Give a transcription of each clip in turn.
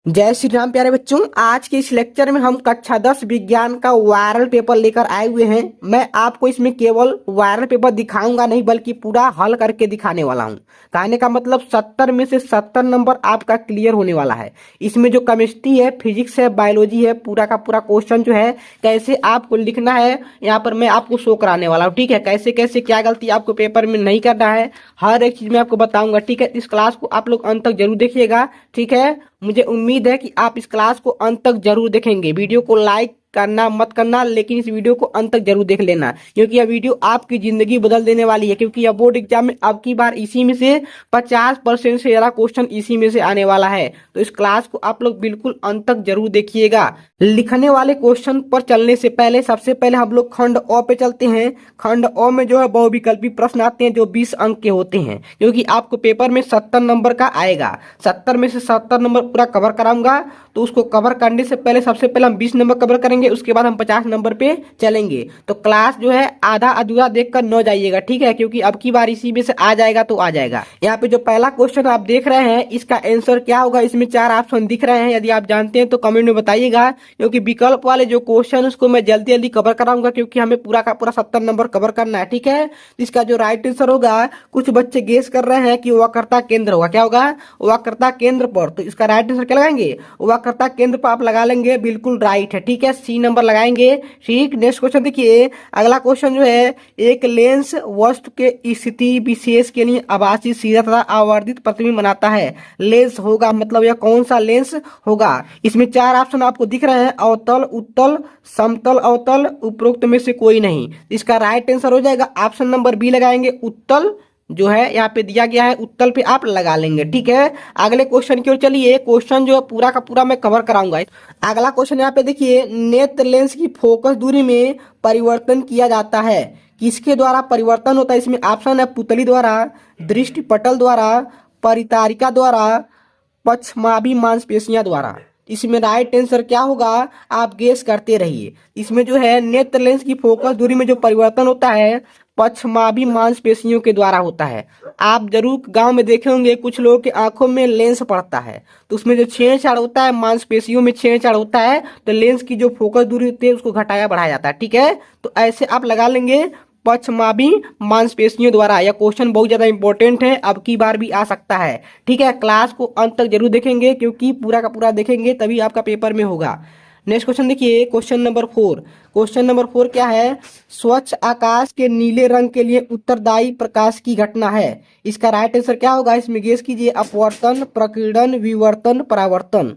जय श्री राम प्यारे बच्चों। आज के इस लेक्चर में हम कक्षा 10 विज्ञान का वायरल पेपर लेकर आए हुए हैं। मैं आपको इसमें केवल वायरल पेपर दिखाऊंगा नहीं बल्कि पूरा हल करके दिखाने वाला हूं। कहने का मतलब 70 में से 70 नंबर आपका क्लियर होने वाला है। इसमें जो केमिस्ट्री है, फिजिक्स है, बायोलॉजी है, पूरा का पूरा क्वेश्चन जो है कैसे आपको लिखना है यहाँ पर मैं आपको शो कराने वाला हूँ। ठीक है, कैसे कैसे क्या गलती आपको पेपर में नहीं करना है, हर एक चीज मैं आपको बताऊंगा। ठीक है, इस क्लास को आप लोग अंत तक जरूर देखिएगा। ठीक है, मुझे उम्मीद है कि आप इस क्लास को अंत तक जरूर देखेंगे। वीडियो को लाइक करना मत करना, लेकिन इस वीडियो को अंत तक जरूर देख लेना, क्योंकि यह वीडियो आपकी जिंदगी बदल देने वाली है। क्योंकि यह बोर्ड एग्जाम में अब की बार इसी में से 50% से ज्यादा क्वेश्चन इसी में से आने वाला है। तो इस क्लास को आप लोग बिल्कुल अंत तक जरूर देखिएगा। लिखने वाले क्वेश्चन पर चलने से पहले सबसे पहले हम लोग खंड अ पे चलते हैं। खंड अ में जो है बहुविकल्पी प्रश्न आते हैं जो 20 अंक के होते हैं, क्योंकि आपको पेपर में 70 नंबर का आएगा। 70 में से 70 नंबर पूरा कवर कराऊंगा। तो उसको कवर करने से पहले सबसे पहले हम 20 नंबर कवर करेंगे, उसके बाद हम 50 नंबर पे चलेंगे। तो क्लास जो है आधा अधूरा देखकर न जाइएगा। ठीक है, क्योंकि अब की बार इसी में से आ जाएगा तो आ जाएगा। यहाँ पे जो पहला क्वेश्चन आप देख रहे हैं इसका आंसर क्या होगा, इसमें 4 ऑप्शन दिख रहे हैं। यदि आप जानते हैं तो कमेंट में बताइएगा, क्योंकि विकल्प वाले जो क्वेश्चन उसको मैं जल्दी जल्दी कवर कराऊंगा, क्योंकि हमें पूरा का पूरा 70 नंबर कवर करना है। ठीक है, इसका जो राइट आंसर होगा, कुछ बच्चे गेस कर रहे हैं कि वक्रता केंद्र होगा। क्या होगा? वक्रता केंद्र पर। तो इसका राइट आंसर क्या लगाएंगे? वक्रता केंद्र पर आप लगा लेंगे, बिल्कुल राइट है। ठीक है, सी नंबर लगाएंगे। ठीक, नेक्स्ट क्वेश्चन देखिए। अगला क्वेश्चन जो है, एक लेंस वस्तु के स्थिति विशेष के लिए आभासी सीधा तथा आवर्धित प्रतिबिंब बनाता है। लेंस होगा मतलब यह कौन सा लेंस होगा? इसमें 4 ऑप्शन आपको दिख रहे हैं, अवतल, उत्तल, समतल, अवतल, उपरोक्त में से कोई नहीं। इसका राइट आंसर हो जाएगा ऑप्शन नंबर बी लगाएंगे, उत्तल। जो है यहाँ पे दिया गया है उत्तल पे आप लगा लेंगे। ठीक है, अगले क्वेश्चन की ओर चलिए। क्वेश्चन जो है पूरा का पूरा मैं कवर कराऊंगा। अगला क्वेश्चन यहाँ पे देखिए, नेत्र लेंस की फोकस दूरी में परिवर्तन किया जाता है, किसके द्वारा परिवर्तन होता है? इसमें ऑप्शन है पुतली द्वारा, दृष्टि पटल द्वारा, परितारिका द्वारा, पक्षमाभि मांसपेशियां द्वारा। इसमें राइट आंसर क्या होगा आप गेस करते रहिए। इसमें जो है नेत्र लेंस की फोकस दूरी में जो परिवर्तन होता है पक्षमाभि मांसपेशियों के द्वारा होता है। आप जरूर गांव में देखे होंगे कुछ लोगों की आंखों में लेंस पड़ता है, तो उसमें जो छेड़छाड़ होता है, मांसपेशियों में छेड़छाड़ होता है, तो लेंस की जो फोकस दूरी होती है उसको घटाया बढ़ाया जाता है। ठीक है, तो ऐसे आप लगा लेंगे पक्षमाभि मांसपेशियों द्वारा। यह क्वेश्चन बहुत ज्यादा इंपॉर्टेंट है, अब की बार भी आ सकता है। ठीक है, क्लास को अंत तक जरूर देखेंगे, क्योंकि पूरा का पूरा देखेंगे तभी आपका पेपर में होगा। नेक्स्ट क्वेश्चन देखिए, क्वेश्चन नंबर 4। क्वेश्चन नंबर 4 क्या है? स्वच्छ आकाश के नीले रंग के लिए उत्तरदायी प्रकाश की घटना है। इसका राइट आंसर क्या होगा? इसमें गेस कीजिए। अपवर्तन, प्रकीर्णन, विवर्तन, परावर्तन।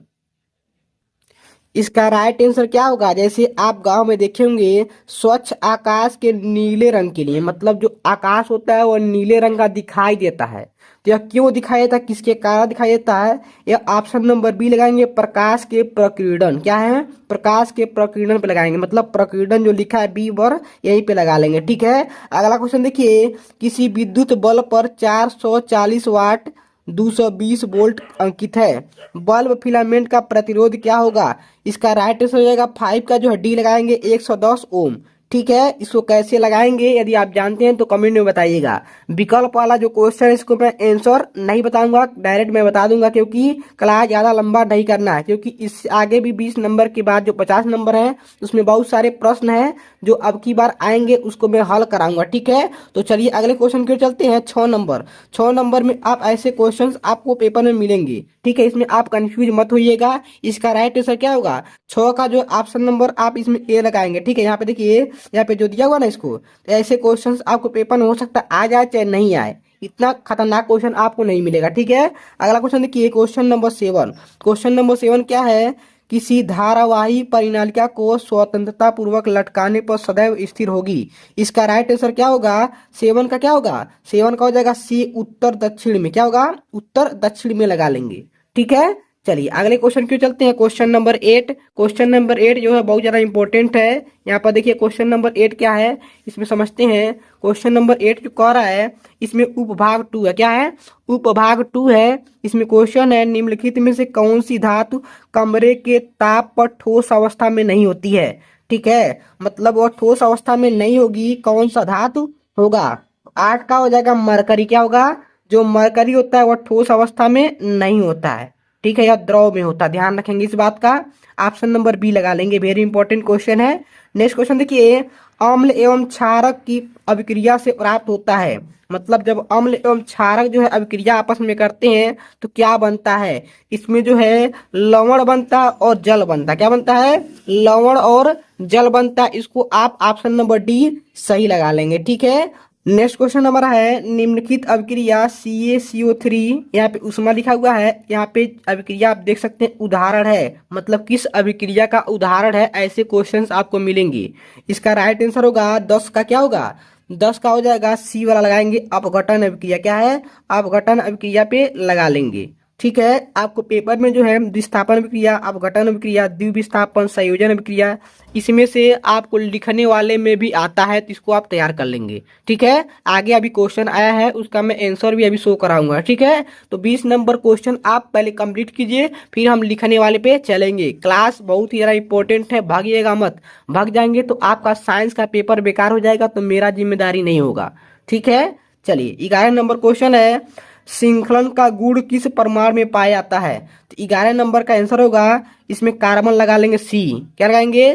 इसका राइट आंसर क्या होगा? जैसे आप गांव में देखे होंगे, स्वच्छ आकाश के नीले रंग के लिए मतलब जो आकाश होता है वह नीले रंग का दिखाई देता है। तो यह क्यों दिखाई देता है, किसके कारण दिखाई देता है? यह ऑप्शन नंबर बी लगाएंगे, प्रकाश के प्रकीर्णन। क्या है? प्रकाश के प्रकीर्णन पे लगाएंगे, मतलब प्रकीर्णन जो लिखा है बी पर यहीं पे लगा लेंगे। ठीक है, अगला क्वेश्चन देखिए। किसी विद्युत बल्ब पर 440 वाट 220 वोल्ट अंकित है। बल्ब फिलामेंट का प्रतिरोध क्या होगा? इसका राइट आंसर हो जाएगा 5 का जो है डी लगाएंगे, 110 ओम। ठीक है, इसको कैसे लगाएंगे यदि आप जानते हैं तो कमेंट में बताइएगा। विकल्प वाला जो क्वेश्चन है इसको मैं आंसर नहीं बताऊंगा, डायरेक्ट मैं बता दूंगा, क्योंकि क्लास ज्यादा लंबा नहीं करना है। क्योंकि इस आगे भी 20 नंबर के बाद जो 50 नंबर है उसमें बहुत सारे प्रश्न हैं जो अब की बार आएंगे, उसको मैं हल कराऊंगा। ठीक है, तो चलिए अगले क्वेश्चन की ओर चलते हैं। 6 नंबर। 6 नंबर में आप ऐसे क्वेश्चन आपको पेपर में मिलेंगे। ठीक है, इसमें आप कंफ्यूज मत होइएगा। इसका राइट आंसर क्या होगा? 6 का जो ऑप्शन नंबर आप इसमें ए लगाएंगे। ठीक है, यहाँ पे देखिए, यहाँ पे जो दिया हुआ ना इसको, तो ऐसे क्वेश्चंस आपको पेपर में हो सकता है आ जाए चाहे नहीं आए। इतना खतरनाक क्वेश्चन आपको नहीं मिलेगा। ठीक है, अगला क्वेश्चन देखिए, क्वेश्चन नंबर 7। क्वेश्चन नंबर 7 क्या है? किसी धारावाही परिनालिका को स्वतंत्रता पूर्वक लटकाने पर सदैव स्थिर होगी। इसका राइट आंसर क्या होगा? 7 का क्या होगा? 7 का हो जाएगा सी, उत्तर दक्षिण में। क्या होगा? उत्तर दक्षिण में लगा लेंगे। ठीक है, चलिए अगले क्वेश्चन क्यों चलते हैं। Question number 8। क्वेश्चन नंबर 8 जो है बहुत ज्यादा इंपॉर्टेंट है। यहाँ पर देखिए क्वेश्चन नंबर 8 क्या है, इसमें समझते हैं। क्वेश्चन नंबर 8 जो कह रहा है, इसमें उपभाग 2 है। क्या है? उपभाग 2 है। इसमें क्वेश्चन है, निम्नलिखित में से कौन सी धातु कमरे के ताप पर ठोस अवस्था में नहीं होती है? ठीक है, मतलब वह ठोस अवस्था में नहीं होगी, कौन सा धातु होगा? 8 का हो जाएगा मरकरी। क्या होगा? जो मरकरी होता है वह ठोस अवस्था में नहीं होता है। ठीक है, या द्रव में होता है, ध्यान रखेंगे इस बात का। ऑप्शन नंबर बी लगा लेंगे, वेरी इंपॉर्टेंट क्वेश्चन है। नेक्स्ट क्वेश्चन देखिए, अम्ल एवं क्षारक की अभिक्रिया से प्राप्त होता है, मतलब जब अम्ल एवं क्षारक जो है अभिक्रिया आपस में करते हैं तो क्या बनता है, इसमें जो है लवण बनता है और जल बनता है। क्या बनता है? लवण और जल बनता है। इसको आप ऑप्शन नंबर डी सही लगा लेंगे, ठीक है। नेक्स्ट क्वेश्चन हमारा है, निम्नलिखित अभिक्रिया CaCO3, यहाँ पे उष्मा लिखा हुआ है, यहाँ पे अभिक्रिया आप देख सकते हैं उदाहरण है, मतलब किस अभिक्रिया का उदाहरण है, ऐसे क्वेश्चंस आपको मिलेंगे। इसका राइट आंसर होगा 10 का, क्या होगा 10 का हो जाएगा सी वाला लगाएंगे, अपघटन अभिक्रिया। क्या है? अपघटन अभिक्रिया पे लगा लेंगे, ठीक है। आपको पेपर में जो है विस्थापन अभिक्रिया, अपघटन अभिक्रिया, द्विविस्थापन, संयोजन अभिक्रिया, इसमें से आपको लिखने वाले में भी आता है, तो इसको आप तैयार कर लेंगे, ठीक है। आगे अभी क्वेश्चन आया है, उसका मैं आंसर भी अभी शो कराऊंगा, ठीक है। तो 20 नंबर क्वेश्चन आप पहले कंप्लीट कीजिए, फिर हम लिखने वाले पे चलेंगे। क्लास बहुत ही ज़्यादा इंपॉर्टेंट है, भागिएगा मत, भाग जाएंगे तो आपका साइंस का पेपर बेकार हो जाएगा, तो मेरा जिम्मेदारी नहीं होगा, ठीक है। चलिए 11 नंबर क्वेश्चन है, श्रृंखलन का गुण किस परमाणु में पाया जाता है? तो 11 नंबर का आंसर होगा, इसमें कार्बन लगा लेंगे, सी। क्या लगाएंगे?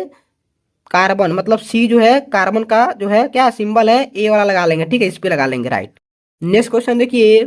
कार्बन, मतलब सी जो है कार्बन का जो है क्या सिंबल है, ए वाला लगा लेंगे, ठीक है, इस पे लगा लेंगे, राइट। नेक्स्ट क्वेश्चन देखिए,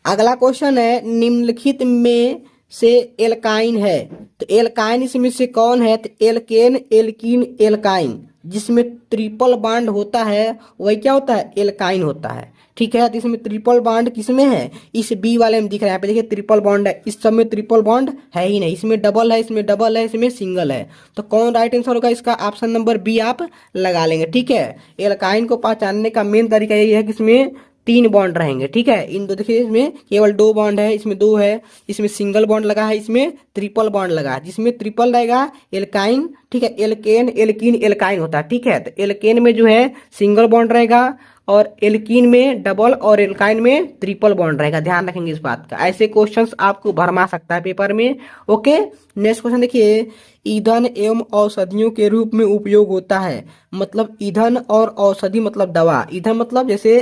अगला क्वेश्चन है, निम्नलिखित में से एल्काइन है, तो एल्काइन इसमें से कौन है? तो एल्केन, एल्कीन, एल्काइन, जिसमें ट्रिपल बॉन्ड होता है वही क्या होता है? एल्काइन होता है, ठीक है। तो इसमें ट्रिपल बॉन्ड किसमें है? इस बी वाले में दिख रहा है, यहाँ पे देखिए ट्रिपल बॉन्ड है, इस सब में ट्रिपल बॉन्ड है ही नहीं, इसमें डबल है, इसमें डबल है, इसमें सिंगल है। तो कौन राइट आंसर होगा इसका? ऑप्शन नंबर बी आप लगा लेंगे, ठीक है। एल्काइन को पहचानने का मेन तरीका यही है कि इसमें 3 बॉन्ड रहेंगे, ठीक है। इन दो देखिए, इसमें केवल 2 बॉन्ड है, इसमें 2 है, इसमें सिंगल बॉन्ड लगा है, इसमें ट्रिपल बॉन्ड लगा है। जिसमें ट्रिपल रहेगा एल्काइन, ठीक है, एल्केन, एल्कीन, एल्काइन होता है, ठीक है। तो एल्केन में जो है सिंगल बॉन्ड रहेगा, और एल्कीन में डबल, और एल्काइन में ट्रिपल बॉन्ड रहेगा, ध्यान रखेंगे इस बात का। ऐसे क्वेश्चंस आपको भरमा सकता है पेपर में, ओके। नेक्स्ट क्वेश्चन देखिए, ईंधन एवं औषधियों के रूप में उपयोग होता है, मतलब ईंधन और औषधि मतलब दवा। ईंधन मतलब जैसे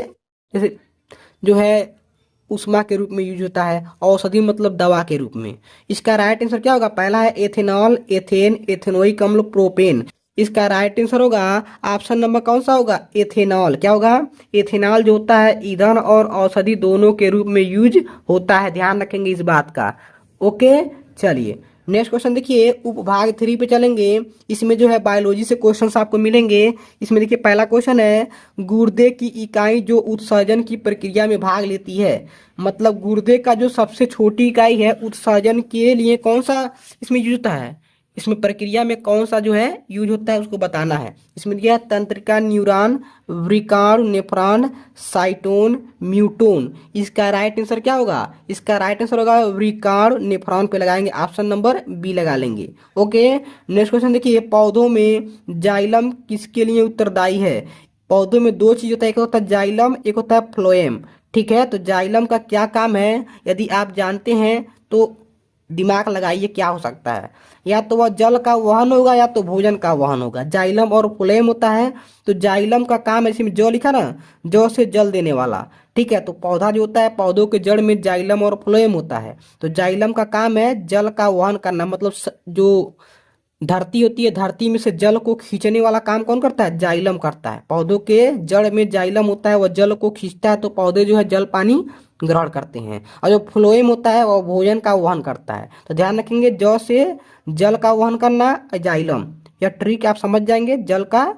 जैसे जो है उष्मा के रूप में यूज होता है, औषधि मतलब दवा के रूप में। इसका राइट आंसर क्या होगा? पहला है एथेनॉल, एथेन, एथेनोइक अम्ल, प्रोपेन। इसका राइट आंसर होगा ऑप्शन नंबर कौन सा होगा? एथेनॉल। क्या होगा? एथेनॉल जो होता है ईंधन और औषधि दोनों के रूप में यूज होता है, ध्यान रखेंगे इस बात का, ओके। चलिए नेक्स्ट क्वेश्चन देखिए, उपभाग 3 पे चलेंगे। इसमें जो है बायोलॉजी से क्वेश्चंस आपको मिलेंगे। इसमें देखिए पहला क्वेश्चन है, गुर्दे की इकाई जो उत्सर्जन की प्रक्रिया में भाग लेती है, मतलब गुर्दे का जो सबसे छोटी इकाई है उत्सर्जन के लिए कौन सा इसमें यूज होता है, इसमें प्रक्रिया में कौन सा जो है यूज होता है उसको बताना है। इसमें दिया है तंत्रिका, न्यूरॉन, वृकाणु, नेफ्रॉन, साइटोन, म्यूटोन। इसका राइट आंसर क्या होगा? इसका राइट आंसर होगा वृकाणु, नेफ्रॉन पे लगाएंगे, ऑप्शन नंबर बी लगा लेंगे, ओके। नेक्स्ट क्वेश्चन देखिए, पौधों में जाइलम किसके लिए उत्तरदायी है? पौधों में 2 चीज होता है, एक होता है जाइलम, एक होता है फ्लोएम, ठीक है। तो जाइलम का क्या काम है, यदि आप जानते हैं तो दिमाग लगाइए क्या हो सकता है। या तो वह जल का वहन होगा या तो भोजन का वहन होगा। जाइलम और फ्लोएम होता है, तो जाइलम का काम है, इसमें जौ लिखा ना, जौ से जल देने वाला, ठीक है। तो पौधा जो होता है, पौधों के जड़ में जाइलम और फ्लोएम होता है। तो जाइलम का काम है जल का वहन करना, मतलब जो धरती होती है, धरती में से जल को खींचने वाला काम कौन करता है? जाइलम करता है। पौधों के जड़ में जाइलम होता है, वह जल को खींचता है, तो पौधे जो है जल पानी ग्रहण करते हैं। और जो फ्लोएम होता है वह भोजन का वहन करता है। तो ध्यान रखेंगे, जौ से जल का वहन करना जाइलम, यह ट्रिक आप समझ जाएंगे, जल का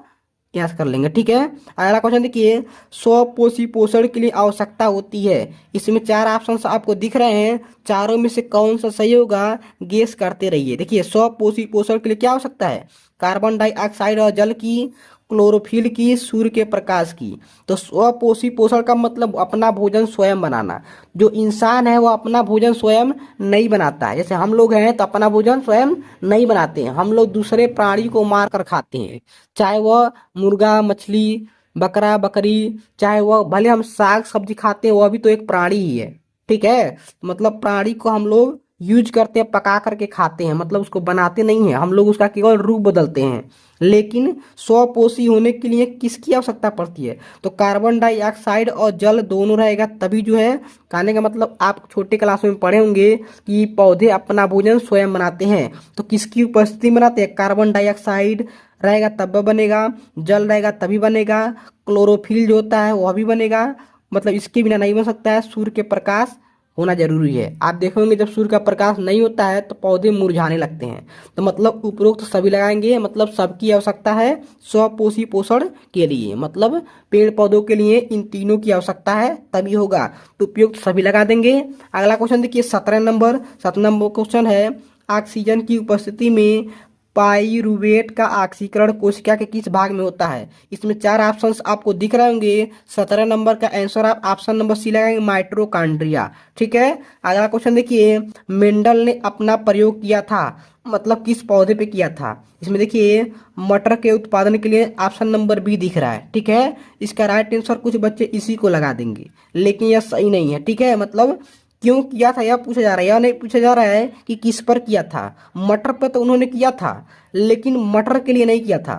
यहाँ कर लेंगे, ठीक है। अगला क्वेश्चन देखिए, स्वपोषी पोषण के लिए आवश्यकता होती है। इसमें 4 ऑप्शन आपको दिख रहे हैं, चारों में से कौन सा सही होगा गेस करते रहिए। देखिए स्वपोषी पोषण के लिए क्या आवश्यकता है? कार्बन डाइऑक्साइड और जल की, क्लोरोफिल की, सूर्य के प्रकाश की। तो स्वपोषी पोषण का मतलब अपना भोजन स्वयं बनाना। जो इंसान है वो अपना भोजन स्वयं नहीं बनाता है, जैसे हम लोग हैं तो अपना भोजन स्वयं नहीं बनाते हैं, हम लोग दूसरे प्राणी को मार कर खाते हैं, चाहे वह मुर्गा, मछली, बकरा, बकरी, चाहे वह भले हम साग सब्जी खाते हैं, वह भी तो एक प्राणी ही है, ठीक है। मतलब प्राणी को हम लोग यूज करते हैं, पका करके खाते हैं, मतलब उसको बनाते नहीं हैं हम लोग, उसका केवल रूप बदलते हैं। लेकिन स्वपोषी होने के लिए किसकी आवश्यकता पड़ती है? तो कार्बन डाइऑक्साइड और जल दोनों रहेगा तभी जो है। कहने का मतलब आप छोटे क्लास में पढ़े होंगे कि पौधे अपना भोजन स्वयं बनाते हैं, तो किसकी उपस्थिति में बनाते हैं? कार्बन डाइऑक्साइड रहेगा तब बनेगा, जल रहेगा तभी बनेगा, क्लोरोफिल जो होता है वह भी बनेगा, मतलब इसके बिना नहीं बन सकता है। सूर्य के प्रकाश होना जरूरी है। आप देखोगे जब सूर्य का प्रकाश नहीं होता है तो पौधे मुरझाने लगते हैं। तो मतलब उपरोक्त सभी लगाएंगे, मतलब सबकी आवश्यकता है स्वपोषी पोषण के लिए, मतलब पेड़ पौधों के लिए इन तीनों की आवश्यकता है तभी होगा, तो उपयुक्त सभी लगा देंगे। अगला क्वेश्चन देखिए 17 नंबर क्वेश्चन है, ऑक्सीजन की उपस्थिति में पाइरूवेट का ऑक्सीकरण कोशिका के किस भाग में होता है? इसमें 4 ऑप्शंस आपको दिख रहे होंगे। 17 नंबर का आंसर आप ऑप्शन नंबर सी लगाएंगे, माइटोकॉन्ड्रिया। ठीक है, अगला क्वेश्चन देखिए, मेंडल ने अपना प्रयोग किया था, मतलब किस पौधे पे किया था? इसमें देखिए मटर के उत्पादन के लिए ऑप्शन नंबर बी दिख रहा है। ठीक है, इसका राइट आंसर कुछ बच्चे इसी को लगा देंगे, लेकिन यह सही नहीं है। ठीक है, मतलब क्यों किया था यह पूछा जा रहा है, यह नहीं पूछा जा रहा है कि किस पर किया था। मटर पर तो उन्होंने किया था, लेकिन मटर के लिए नहीं किया था,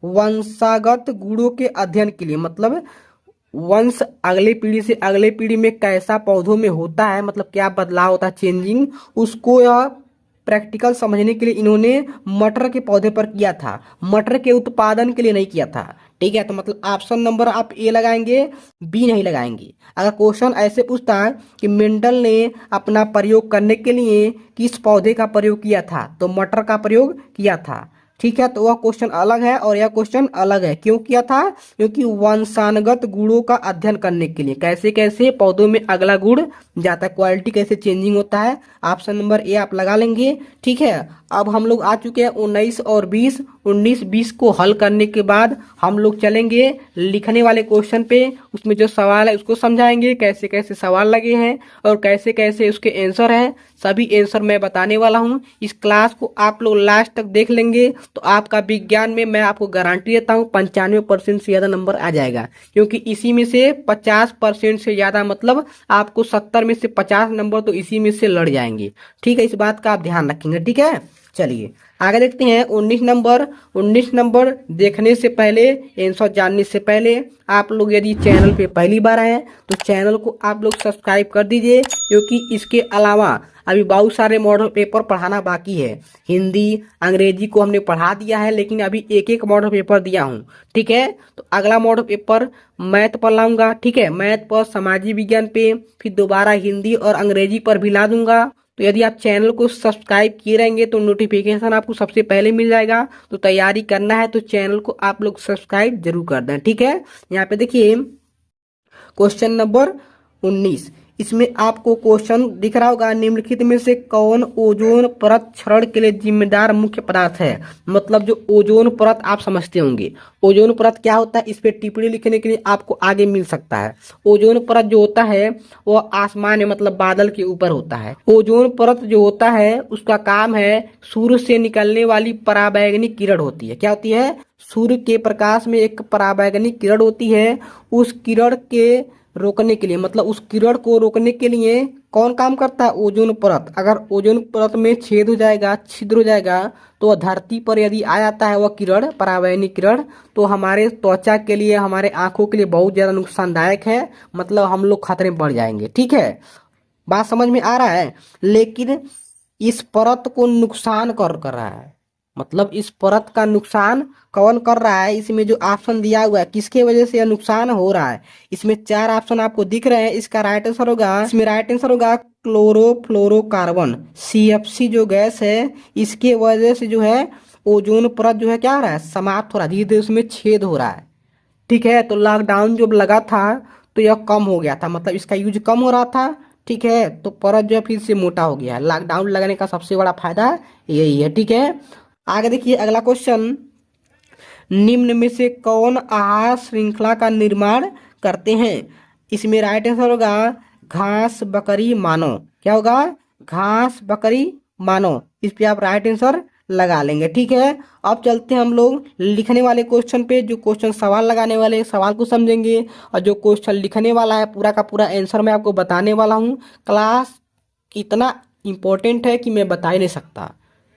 वंशागत गुणों के अध्ययन के लिए, मतलब वंश अगले पीढ़ी से अगले पीढ़ी में कैसा पौधों में होता है, मतलब क्या बदलाव होता है, चेंजिंग, उसको यह प्रैक्टिकल समझने के लिए इन्होंने मटर के पौधे पर किया था, मटर के उत्पादन के लिए नहीं किया था। ठीक है, तो मतलब ऑप्शन नंबर आप ए लगाएंगे, बी नहीं लगाएंगे। अगर क्वेश्चन ऐसे पूछता है कि मेंडल ने अपना प्रयोग करने के लिए किस पौधे का प्रयोग किया था, तो मटर का प्रयोग किया था। ठीक है, तो वह क्वेश्चन अलग है और यह क्वेश्चन अलग है। क्यों किया था? क्योंकि वंशानुगत गुणों का अध्ययन करने के लिए, कैसे कैसे पौधों में अगला गुण जाता है, क्वालिटी कैसे चेंजिंग होता है। ऑप्शन नंबर ए आप लगा लेंगे। ठीक है, अब हम लोग आ चुके हैं 19 और 20। 19-20 को हल करने के बाद हम लोग चलेंगे लिखने वाले क्वेश्चन पे, उसमें जो सवाल है उसको समझाएंगे, कैसे कैसे सवाल लगे हैं और कैसे कैसे उसके आंसर हैं, सभी आंसर मैं बताने वाला हूं। इस क्लास को आप लोग लास्ट तक देख लेंगे तो आपका विज्ञान में मैं आपको गारंटी देता हूं 95% से ज्यादा नंबर आ जाएगा, क्योंकि इसी में से 50% से ज्यादा, मतलब आपको 70 में से 50 नंबर तो इसी में से लड़ जाएंगे। ठीक है, इस बात का आप ध्यान रखेंगे। ठीक है, चलिए आगे देखते हैं 19 नंबर। 19 नंबर देखने से पहले, आंसर जानने से पहले, आप लोग यदि चैनल पे पहली बार आए हैं तो चैनल को आप लोग सब्सक्राइब कर दीजिए, क्योंकि इसके अलावा अभी बहुत सारे मॉडल पेपर पढ़ाना बाकी है। हिंदी अंग्रेजी को हमने पढ़ा दिया है, लेकिन अभी एक एक मॉडल पेपर दिया हूँ। ठीक है, तो अगला मॉडल पेपर मैथ पर लाऊंगा। ठीक है, मैथ पर, सामाजिक विज्ञान पे, फिर दोबारा हिंदी और अंग्रेजी पर भी ला दूंगा। तो यदि आप चैनल को सब्सक्राइब किए रहेंगे तो नोटिफिकेशन आपको सबसे पहले मिल जाएगा। तो तैयारी करना है तो चैनल को आप लोग सब्सक्राइब जरूर कर दें। ठीक है, यहाँ पे देखिए क्वेश्चन नंबर 19, इसमें आपको क्वेश्चन दिख रहा होगा, निम्नलिखित में से कौन ओजोन परत क्षरण के लिए जिम्मेदार मुख्य पदार्थ है? मतलब जो ओजोन परत आप समझते होंगे, ओजोन परत क्या होता है, इस पे टिप्पणी लिखने के लिए आपको आगे मिल सकता है। ओजोन परत जो होता है वह आसमान में, मतलब बादल के ऊपर होता है। ओजोन परत जो होता है उसका काम है, सूर्य से निकलने वाली पराबैंगनी किरण होती है, क्या होती है, सूर्य के प्रकाश में एक पराबैंगनी किरण होती है, उस किरण के रोकने के लिए, मतलब उस किरण को रोकने के लिए कौन काम करता है, ओजोन परत। अगर ओजोन परत में छेद हो जाएगा, छिद्र हो जाएगा, तो धरती पर यदि आ जाता है वह किरण, पराबैंगनी किरण, तो हमारे त्वचा के लिए, हमारे आंखों के लिए बहुत ज्यादा नुकसानदायक है, मतलब हम लोग खतरे में पड़ जाएंगे। ठीक है, बात समझ में आ रहा है? लेकिन इस परत को नुकसान कर रहा है, मतलब इस परत का नुकसान कौन कर रहा है? इसमें जो ऑप्शन दिया हुआ है किसके वजह से यह नुकसान हो रहा है, इसमें 4 ऑप्शन आपको दिख रहे हैं। इसका राइट आंसर होगा, इसमें राइट आंसर होगा क्लोरोफ्लोरोकार्बन, CFC जो गैस है, इसके वजह से जो है ओजोन परत जो है क्या हो रहा है, समाप्त हो रहा है, धीरे धीरे उसमें छेद हो रहा है। ठीक है, तो लॉकडाउन जब लगा था तो यह कम हो गया था, मतलब इसका यूज कम हो रहा था। ठीक है, तो परत जो है फिर से मोटा हो गया है। लॉकडाउन लगने का सबसे बड़ा फायदा यही है। ठीक है, आगे देखिए अगला क्वेश्चन, निम्न में से कौन आहार श्रृंखला का निर्माण करते हैं? इसमें राइट आंसर होगा घास बकरी मानव, क्या होगा, घास बकरी मानव। इस पे आप राइट आंसर लगा लेंगे। ठीक है, अब चलते हैं हम लोग लिखने वाले क्वेश्चन पे। जो क्वेश्चन सवाल लगाने वाले सवाल को समझेंगे, और जो क्वेश्चन लिखने वाला है पूरा का पूरा आंसर मैं आपको बताने वाला हूँ। क्लास इतना इम्पोर्टेंट है कि मैं बता ही नहीं सकता।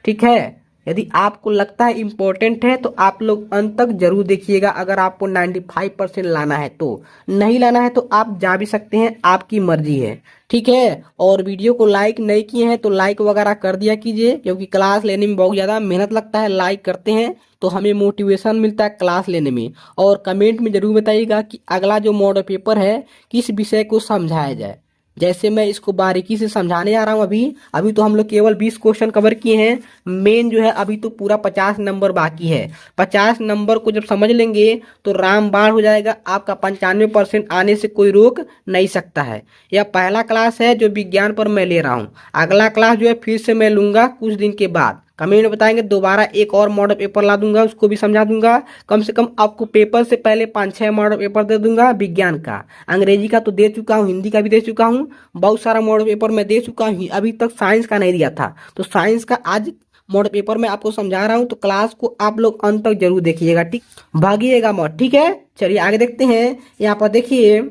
ठीक है, यदि आपको लगता है इम्पोर्टेंट है तो आप लोग अंत तक जरूर देखिएगा। अगर आपको 95% लाना है तो, नहीं लाना है तो आप जा भी सकते हैं, आपकी मर्जी है। ठीक है, और वीडियो को लाइक नहीं किए हैं तो लाइक वगैरह कर दिया कीजिए, क्योंकि क्लास लेने में बहुत ज़्यादा मेहनत लगता है। लाइक करते हैं तो हमें मोटिवेशन मिलता है क्लास लेने में। और कमेंट में जरूर बताइएगा कि अगला जो मॉडल पेपर है किस विषय को समझाया जाए। जैसे मैं इसको बारीकी से समझाने जा रहा हूँ। अभी अभी तो हम लोग केवल 20 क्वेश्चन कवर किए हैं। मेन जो है अभी तो पूरा 50 नंबर बाकी है। 50 नंबर को जब समझ लेंगे तो रामबाण हो जाएगा। आपका 95% आने से कोई रोक नहीं सकता है। यह पहला क्लास है जो विज्ञान पर मैं ले रहा हूँ। अगला क्लास जो है फिर से मैं लूंगा कुछ दिन के बाद। कमेंट में बताएंगे, दोबारा एक और मॉडल पेपर ला दूंगा, उसको भी समझा दूंगा। कम से कम आपको पेपर से पहले 5-6 मॉडल पेपर दे दूंगा विज्ञान का। अंग्रेजी का तो दे चुका हूँ, हिंदी का भी दे चुका हूँ, बहुत सारा मॉडल पेपर मैं दे चुका हूँ। अभी तक साइंस का नहीं दिया था, तो साइंस का आज मॉडल पेपर मैं आपको समझा रहा हूँ। तो क्लास को आप लोग अंत तक जरूर देखिएगा, ठीक, भागिएगा मत। ठीक है, चलिए आगे देखते हैं। यहाँ पर देखिए,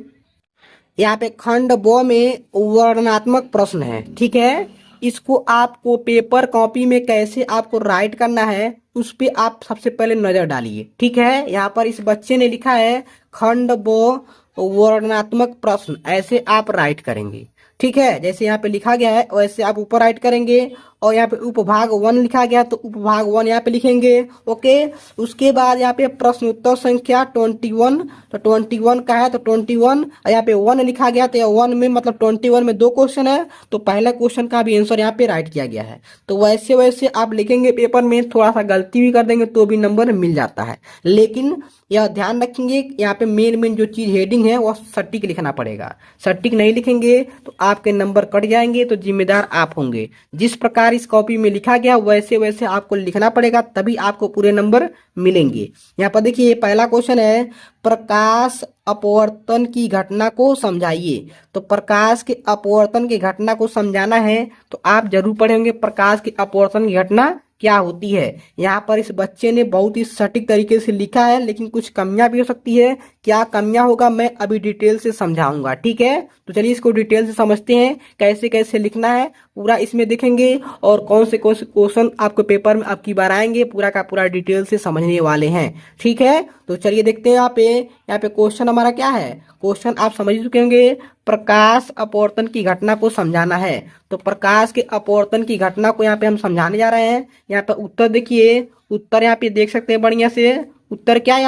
यहाँ पे खंड ब में वर्णनात्मक प्रश्न है। ठीक है, इसको आपको पेपर कॉपी में कैसे आपको राइट करना है उस पे आप सबसे पहले नजर डालिए। ठीक है, यहाँ पर इस बच्चे ने लिखा है खंड ब वर्णनात्मक प्रश्न, ऐसे आप राइट करेंगे। ठीक है, जैसे यहाँ पे लिखा गया है वैसे आप ऊपर राइट करेंगे। और यहाँ पे उपभाग 1 लिखा गया तो उपभाग 1 यहाँ पे लिखेंगे। ओके, उसके बाद यहाँ पे प्रश्न उत्तर संख्या 21, तो 21 का है तो 21, और यहाँ पे 1 लिखा गया तो 1 में मतलब 21 में 2 क्वेश्चन है, तो पहला क्वेश्चन का भी आंसर यहाँ पे राइट किया गया है। तो वैसे वैसे आप लिखेंगे पेपर में, थोड़ा सा गलती भी कर देंगे तो भी नंबर मिल जाता है। लेकिन यह ध्यान रखेंगे यहाँ पे मेन मेन जो चीज हेडिंग है वह सटीक लिखना पड़ेगा। सटीक नहीं लिखेंगे तो आपके नंबर कट जाएंगे, तो जिम्मेदार आप होंगे। जिस प्रकार इस कॉपी में लिखा गया वैसे वैसे आपको लिखना पड़ेगा, तभी आपको पूरे नंबर मिलेंगे। यहाँ पर देखिए पहला क्वेश्चन है, प्रकाश अपवर्तन की घटना को समझाइए। तो प्रकाश के अपवर्तन की घटना को समझाना है तो आप जरूर पढ़ेंगे प्रकाश के अपवर्तन की घटना क्या होती है। यहाँ पर इस बच्चे ने बहुत ही सटीक तरीके से लिखा है, लेकिन कुछ कमियां भी हो सकती है। क्या कमियां होगा मैं अभी डिटेल से समझाऊंगा। ठीक है, तो चलिए इसको डिटेल से समझते हैं, कैसे कैसे लिखना है पूरा इसमें देखेंगे, और कौन से क्वेश्चन आपको पेपर में आपकी बार आएंगे, पूरा का पूरा डिटेल से समझने वाले हैं। ठीक है, तो चलिए देखते हैं। यहाँ पे क्वेश्चन हमारा क्या है, क्वेश्चन आप समझ चुके होंगे, प्रकाश अपवर्तन की घटना को समझाना है। तो प्रकाश के अपवर्तन की घटना को यहाँ पे हम समझाने जा रहे हैं। यहाँ पे उत्तर देखिए, उत्तर यहाँ पे देख सकते हैं बढ़िया से। उत्तर क्या है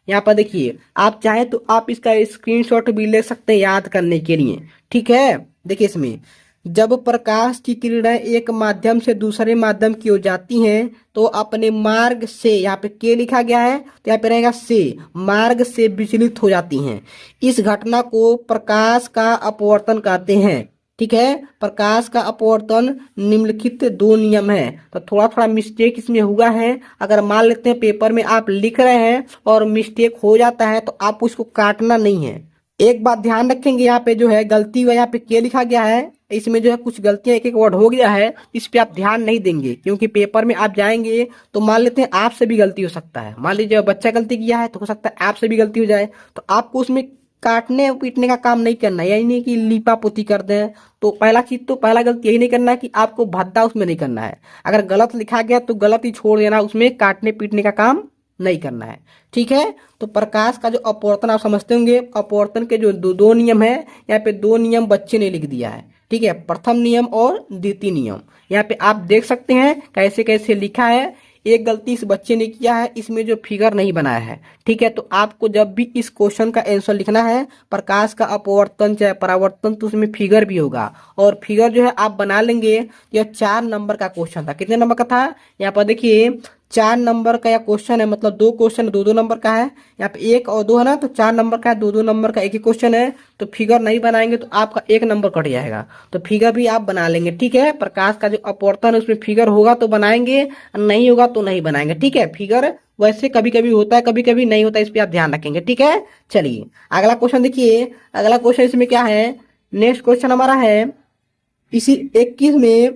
यहाँ पर देखिए, आप चाहे तो आप इसका स्क्रीनशॉट भी ले सकते हैं याद करने के लिए। ठीक है, देखिए इसमें, जब प्रकाश की किरणें एक माध्यम से दूसरे माध्यम की ओर जाती हैं तो अपने मार्ग से, यहाँ पे के लिखा गया है तो यहाँ पे रहेगा से, मार्ग से विचलित हो जाती हैं। इस घटना को प्रकाश का अपवर्तन कहते हैं। ठीक है, प्रकाश का अपवर्तन निम्नलिखित 2 नियम है। तो थोड़ा थोड़ा मिस्टेक इसमें हुआ है। अगर मान लेते हैं पेपर में आप लिख रहे हैं और मिस्टेक हो जाता है तो आप उसको काटना नहीं है। एक बात ध्यान रखेंगे, यहाँ पे जो है गलती हुआ, यहाँ पे के लिखा गया है, इसमें जो है कुछ गलतियां एक एक वर्ड हो गया है, इस पे आप ध्यान नहीं देंगे, क्योंकि पेपर में आप जाएंगे तो मान लेते हैं आपसे भी गलती हो सकता है। मान लीजिए बच्चा गलती किया है तो हो सकता है आपसे भी गलती हो जाए, तो आपको उसमें काटने पीटने का काम नहीं करना, यही नहीं कि लीपा पोती कर दें। तो पहला चीज, तो पहला गलती यही नहीं करना है कि आपको भद्दा उसमें नहीं करना है। अगर गलत लिखा गया तो गलत ही छोड़ देना, उसमें काटने पीटने का काम नहीं करना है। ठीक है, तो प्रकाश का जो अपवर्तन आप समझते होंगे, अपवर्तन के जो दो नियम है, यहाँ पे 2 नियम बच्चे ने लिख दिया है। ठीक है, प्रथम नियम और द्वितीय नियम यहाँ पे आप देख सकते हैं कैसे कैसे लिखा है। एक गलती इस बच्चे ने किया है, इसमें जो फिगर नहीं बनाया है। ठीक है, तो आपको जब भी इस क्वेश्चन का आंसर लिखना है, प्रकाश का अपवर्तन चाहे परावर्तन, तो उसमें फिगर भी होगा, और फिगर जो है आप बना लेंगे। यह 4 नंबर का क्वेश्चन था। कितने नंबर का था, यहाँ पर देखिए 4 नंबर का यह क्वेश्चन है, मतलब 2 क्वेश्चन 2-2 नंबर का है। यहाँ पे 1 और 2 है ना, तो 4 नंबर का है, 2-2 नंबर का एक ही क्वेश्चन है। तो फिगर नहीं बनाएंगे तो आपका 1 नंबर कट जाएगा, तो फिगर भी आप बना लेंगे। ठीक है, प्रकाश का जो अपवर्तन है उसमें फिगर होगा तो बनाएंगे, नहीं होगा तो नहीं बनाएंगे। ठीक है, फिगर वैसे कभी कभी होता है, कभी कभी नहीं होता है, इस पे आप ध्यान रखेंगे। ठीक है, चलिए अगला क्वेश्चन देखिए। अगला क्वेश्चन इसमें क्या है, नेक्स्ट क्वेश्चन हमारा है इसी 21 में,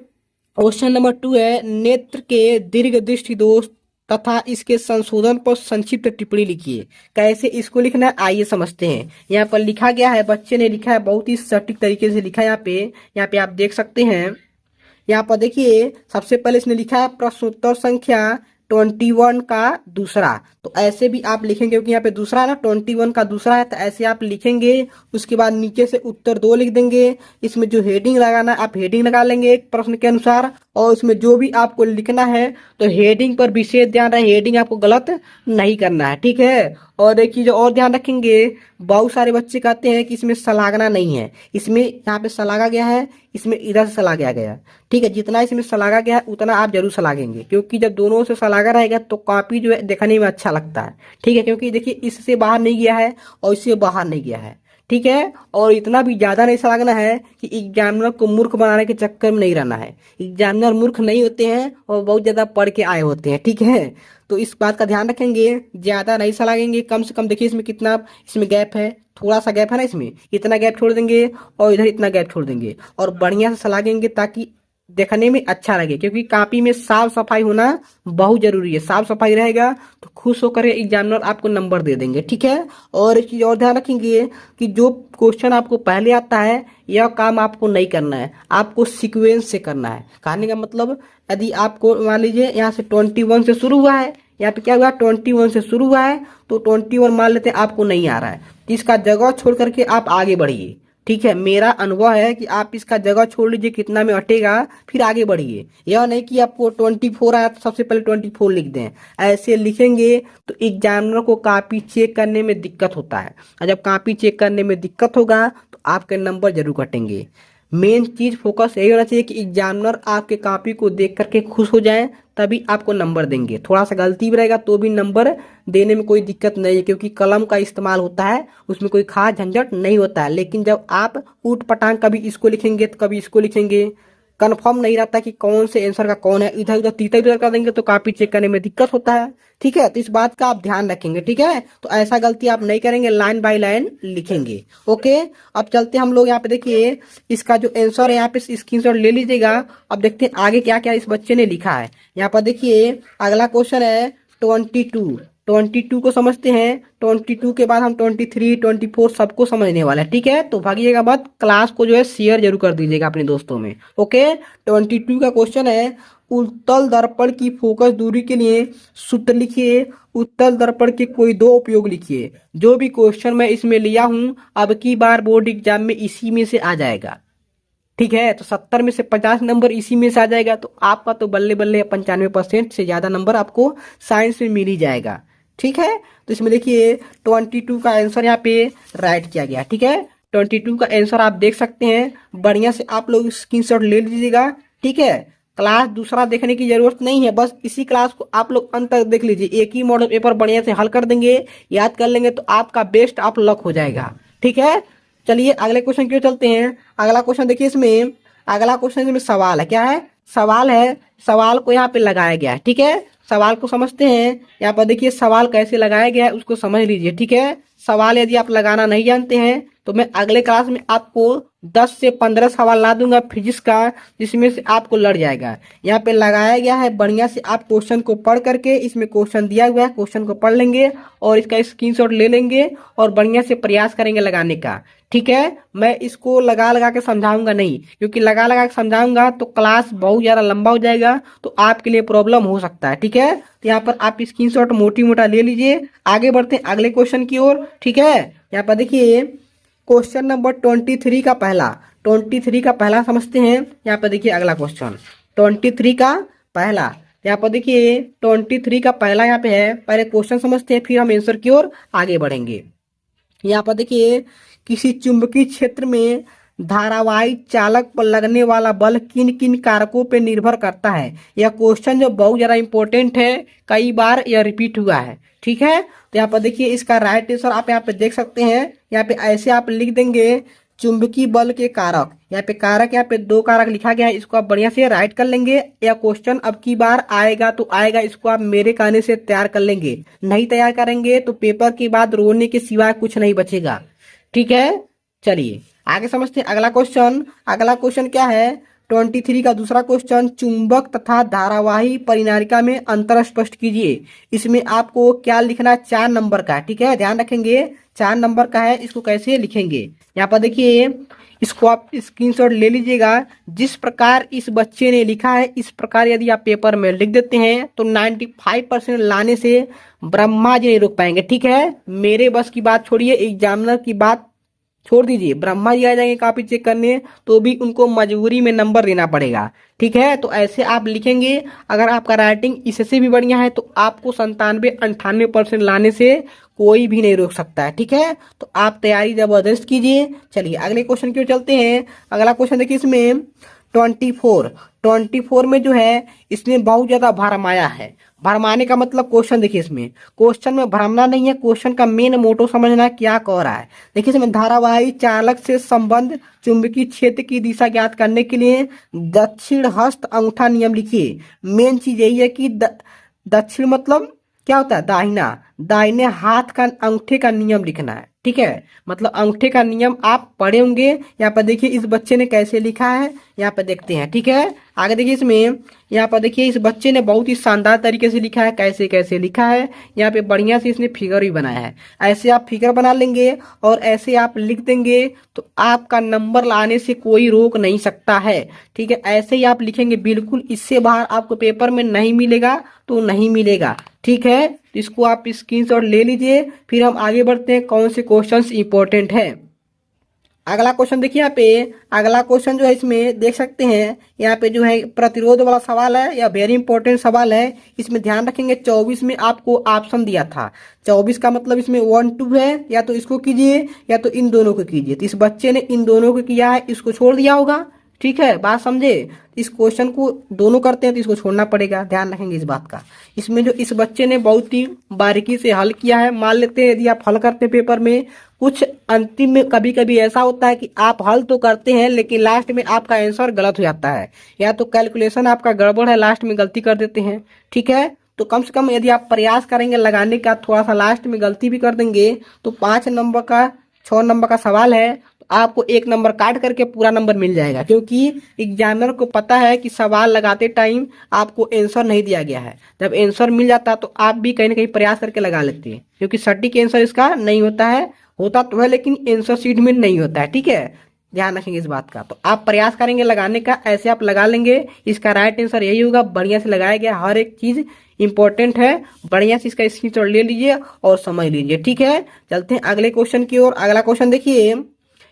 क्वेश्चन नंबर 2 है, नेत्र के दीर्घ दृष्टि दोष तथा इसके संशोधन पर संक्षिप्त टिप्पणी लिखिए। कैसे इसको लिखना है आइए समझते हैं। यहाँ पर लिखा गया है, बच्चे ने लिखा है, बहुत ही सटीक तरीके से लिखा है। यहाँ पे आप देख सकते हैं, यहाँ पर देखिए सबसे पहले इसने लिखा है प्रश्नोत्तर संख्या 21 का दूसरा। तो ऐसे भी आप लिखेंगे क्योंकि यहाँ पे दूसरा है ना, 21 का दूसरा है, तो ऐसे आप लिखेंगे। उसके बाद नीचे से उत्तर 2 लिख देंगे। इसमें जो हेडिंग लगाना है आप हेडिंग लगा लेंगे एक प्रश्न के अनुसार, और इसमें जो भी आपको लिखना है तो हेडिंग पर विशेष ध्यान रहे, हेडिंग आपको गलत नहीं करना है, ठीक है। और एक चीज और ध्यान रखेंगे, बहुत सारे बच्चे कहते हैं कि इसमें सलागना नहीं है, इसमें यहाँ पे सलागा गया है, इसमें इधर से सलागा गया, ठीक है। जितना इसमें सलागा गया है उतना आप जरूर सलागेंगे, क्योंकि जब दोनों से सलागा रहेगा तो कॉपी जो है देखने में अच्छा लगता है, ठीक है। क्योंकि देखिए इससे बाहर नहीं गया है और इससे बाहर नहीं गया है, ठीक है। और इतना भी ज्यादा नहीं सलागना है कि एग्जामिनर को मूर्ख बनाने के चक्कर में नहीं रहना है। एग्जामिनर मूर्ख नहीं होते हैं और बहुत ज्यादा पढ़ के आए होते हैं, ठीक है। तो इस बात का ध्यान रखेंगे, ज्यादा नहीं सलागेंगे, कम से कम देखिए इसमें कितना, इसमें गैप है, थोड़ा सा गैप है ना, इसमें इतना गैप छोड़ देंगे और इधर इतना गैप छोड़ देंगे, और बढ़िया से सलागेंगे ताकि देखने में अच्छा लगे। क्योंकि कॉपी में साफ सफाई होना बहुत जरूरी है, साफ सफाई रहेगा तो खुश होकर एग्जामिनर आपको नंबर दे देंगे, ठीक है। और एक चीज और ध्यान रखेंगे कि जो क्वेश्चन आपको पहले आता है यह काम आपको नहीं करना है, आपको सीक्वेंस से करना है। कहने का मतलब, यदि आपको मान लीजिए यहाँ से 21 से शुरू हुआ है, यहाँ पे क्या हुआ 21 से शुरू हुआ है, तो 21 मान लेते हैं आपको नहीं आ रहा है, तो इसका जगह छोड़ करके आप आगे बढ़िए, ठीक है। मेरा अनुभव है कि आप इसका जगह छोड़ लीजिए कितना में अटेगा, फिर आगे बढ़िए। यह नहीं कि आपको 24 आया तो सबसे पहले 24 लिख दें, ऐसे लिखेंगे तो एग्जामिनर को कॉपी चेक करने में दिक्कत होता है, और जब कॉपी चेक करने में दिक्कत होगा तो आपके नंबर जरूर कटेंगे। मेन चीज फोकस यही होना चाहिए कि एग्जामिनर आपके कॉपी को देख करके खुश हो जाए, तभी आपको नंबर देंगे। थोड़ा सा गलती भी रहेगा तो भी नंबर देने में कोई दिक्कत नहीं है, क्योंकि कलम का इस्तेमाल होता है, उसमें कोई खास झंझट नहीं होता है। लेकिन जब आप ऊट पटांग कभी इसको लिखेंगे तो कभी इसको लिखेंगे, कंफर्म नहीं रहता कि कौन से आंसर का कौन है, इधर उधर तीतर उधर कर देंगे तो कॉपी चेक करने में दिक्कत होता है, ठीक है। तो इस बात का आप ध्यान रखेंगे, ठीक है। तो ऐसा गलती आप नहीं करेंगे, लाइन बाय लाइन लिखेंगे, ओके। अब चलते हम लोग यहाँ पे, देखिए इसका जो आंसर है यहाँ पे स्क्रीनशॉट ले लीजिएगा। अब देखते हैं आगे क्या क्या इस बच्चे ने लिखा है। यहाँ पर देखिए अगला क्वेश्चन है 22 को समझते हैं। 22 के बाद हम 23, 24 सबको समझने वाला है, ठीक है। तो भागिएगा मत, क्लास को जो है शेयर जरूर कर दीजिएगा अपने दोस्तों में, ओके। 22 का क्वेश्चन है, उत्तल दर्पण की फोकस दूरी के लिए सूत्र लिखिए, उत्तल दर्पण के कोई 2 उपयोग लिखिए। जो भी क्वेश्चन मैं इसमें लिया हूं अब की बार बोर्ड एग्जाम में इसी में से आ जाएगा, ठीक है। तो 70 में से 50 नंबर इसी में से आ जाएगा, तो आपका तो बल्ले बल्ले 95% से ज्यादा नंबर आपको साइंस में मिल ही जाएगा, ठीक है। तो इसमें देखिए 22 का आंसर यहाँ पे राइट किया गया, ठीक है। 22 का आंसर आप देख सकते हैं, बढ़िया से आप लोग स्क्रीनशॉट ले लीजिएगा, ठीक है। क्लास दूसरा देखने की जरूरत नहीं है, बस इसी क्लास को आप लोग अंत तक देख लीजिए। एक ही मॉडल पेपर बढ़िया से हल कर देंगे, याद कर लेंगे तो आपका बेस्ट आप लक हो जाएगा, ठीक है। चलिए अगले क्वेश्चन की ओर चलते हैं। अगला क्वेश्चन देखिए, इसमें अगला क्वेश्चन में सवाल है, क्या है, सवाल है। सवाल को यहाँ पे लगाया गया है, ठीक है। सवाल को समझते हैं। यहाँ पर देखिए सवाल कैसे लगाया गया है उसको समझ लीजिए, ठीक है। सवाल यदि आप लगाना नहीं जानते हैं तो मैं अगले क्लास में आपको 10 से 15 सवाल ला दूंगा फिजिक्स का, जिसमें से आपको लड़ जाएगा। यहाँ पे लगाया गया है, बढ़िया से आप क्वेश्चन को पढ़ करके, इसमें क्वेश्चन दिया हुआ है, क्वेश्चन को पढ़ लेंगे और इसका स्क्रीनशॉट ले लेंगे और बढ़िया से प्रयास करेंगे लगाने का, ठीक है। मैं इसको लगा लगा के समझाऊंगा नहीं, क्योंकि लगा लगा के समझाऊंगा तो क्लास बहुत ज्यादा लंबा हो जाएगा, तो आपके लिए प्रॉब्लम हो सकता है, ठीक है। तो यहाँ पर आप स्क्रीनशॉट मोटी मोटा ले लीजिए। आगे बढ़ते हैं अगले क्वेश्चन की ओर, ठीक है। यहाँ पर देखिए क्वेश्चन नंबर 23 का पहला समझते हैं। यहाँ पर देखिए अगला क्वेश्चन 23 का पहला, यहाँ पर देखिए 23 का पहला यहाँ पे है। पहले क्वेश्चन समझते हैं, फिर हम आंसर की ओर आगे बढ़ेंगे। यहाँ पर देखिए, किसी चुंबकीय क्षेत्र में धारावाही चालक पर लगने वाला बल किन किन कारकों पर निर्भर करता है। यह क्वेश्चन जो बहुत ज्यादा इंपॉर्टेंट है, कई बार यह रिपीट हुआ है, ठीक है। तो यहाँ पर देखिए इसका राइट आंसर आप यहाँ पे देख सकते हैं। यहाँ पे ऐसे आप लिख देंगे चुंबकीय बल के कारक, यहाँ पे कारक, यहाँ पे 2 कारक लिखा गया है, इसको आप बढ़िया से राइट कर लेंगे। यह क्वेश्चन अब की बार आएगा तो आएगा, इसको आप मेरे कहने से तैयार कर लेंगे। नहीं तैयार करेंगे तो पेपर के बाद रोने के सिवाय कुछ नहीं बचेगा, ठीक है। चलिए आगे समझते हैं अगला क्वेश्चन। अगला क्वेश्चन क्या है, 23 का दूसरा क्वेश्चन, चुंबक तथा धारावाही परिनालिका में अंतर स्पष्ट कीजिए। इसमें आपको क्या लिखना है, 4 नंबर का, ठीक है, ध्यान रखेंगे 4 नंबर का है। इसको कैसे लिखेंगे, यहाँ पर देखिए, इसको आप स्क्रीनशॉट ले लीजिएगा। जिस प्रकार इस बच्चे ने लिखा है इस प्रकार यदि आप पेपर में लिख देते हैं तो 95% लाने से ब्रह्मा जी नहीं रोक पाएंगे, ठीक है। मेरे बस की बात छोड़िए, एग्जामिनर की बात छोड़ दीजिए, ब्रह्मा जी आ जाएंगे कॉपी चेक करने तो भी उनको मजबूरी में नंबर देना पड़ेगा, ठीक है। तो ऐसे आप लिखेंगे। अगर आपका राइटिंग इससे भी बढ़िया है तो आपको 97-98% लाने से कोई भी नहीं रोक सकता है, ठीक है। तो आप तैयारी जबरदस्त कीजिए। चलिए अगले क्वेश्चन की ओर चलते हैं। अगला क्वेश्चन देखिए, इसमें 24 में जो है इसमें बहुत ज्यादा भरमाया है। भरमाने का मतलब क्वेश्चन देखिए, इसमें क्वेश्चन में भरमना नहीं है, क्वेश्चन का मेन मोटो समझना क्या कह रहा है। देखिए इसमें धारावाही चालक से संबंध चुंबकीय क्षेत्र की दिशा ज्ञात करने के लिए दक्षिण हस्त अंगूठा नियम लिखिए। मेन चीज यही है कि दक्षिण मतलब क्या होता है, दाहिना, दाहिने हाथ का अंगूठे का नियम लिखना है, ठीक है। मतलब अंगूठे का नियम आप पढ़े होंगे। यहाँ पर देखिए इस बच्चे ने कैसे लिखा है, यहाँ पर देखते हैं, ठीक है। आगे देखिए इसमें, यहाँ पर देखिए इस बच्चे ने बहुत ही शानदार तरीके से लिखा है। कैसे कैसे लिखा है, यहाँ पे बढ़िया से इसने फिगर भी बनाया है। ऐसे आप फिगर बना लेंगे और ऐसे आप लिख देंगे तो आपका नंबर लाने से कोई रोक नहीं सकता है, ठीक है। ऐसे ही आप लिखेंगे, बिल्कुल इससे बाहर आपको पेपर में नहीं मिलेगा तो नहीं मिलेगा, ठीक है। तो इसको आप स्क्रीनशॉट ले लीजिए। फिर हम आगे बढ़ते हैं कौन से क्वेश्चंस इंपॉर्टेंट है। अगला क्वेश्चन देखिए, यहाँ पे अगला क्वेश्चन जो है इसमें देख सकते हैं, यहाँ पे जो है प्रतिरोध वाला सवाल है या वेरी इंपॉर्टेंट सवाल है। इसमें ध्यान रखेंगे 24 में आपको ऑप्शन दिया था। 24 का मतलब इसमें 1 2 है, या तो इसको कीजिए या तो इन दोनों को कीजिए। तो इस बच्चे ने इन दोनों को किया है, इसको छोड़ दिया होगा, ठीक है, बात समझे। इस क्वेश्चन को दोनों करते हैं तो इसको छोड़ना पड़ेगा, ध्यान रखेंगे इस बात का। इसमें जो इस बच्चे ने बहुत ही बारीकी से हल किया है, मान लेते हैं यदि आप हल करते हैं पेपर में, कुछ अंतिम में कभी कभी ऐसा होता है कि आप हल तो करते हैं लेकिन लास्ट में आपका आंसर गलत हो जाता है, या तो कैलकुलेशन आपका गड़बड़ है, लास्ट में गलती कर देते हैं, ठीक है। तो कम से कम यदि आप प्रयास करेंगे लगाने का, थोड़ा सा लास्ट में गलती भी कर देंगे तो 5 नंबर का 6 नंबर का सवाल है, आपको 1 नंबर काट करके पूरा नंबर मिल जाएगा। क्योंकि एग्जामिनर को पता है कि सवाल लगाते टाइम आपको आंसर नहीं दिया गया है। जब आंसर मिल जाता तो आप भी कहीं ना कहीं प्रयास करके लगा लेते हैं, क्योंकि सटीक आंसर इसका नहीं होता है, होता तो है लेकिन आंसर शीट में नहीं होता है, ठीक है, ध्यान रखेंगे इस बात का। तो आप प्रयास करेंगे लगाने का, ऐसे आप लगा लेंगे। इसका राइट आंसर यही होगा, बढ़िया से लगाया गया, हर एक चीज इंपॉर्टेंट है, बढ़िया से इसका स्क्रीनशॉट ले लीजिए और समझ लीजिए, ठीक है। चलते हैं अगले क्वेश्चन की ओर। अगला क्वेश्चन देखिए,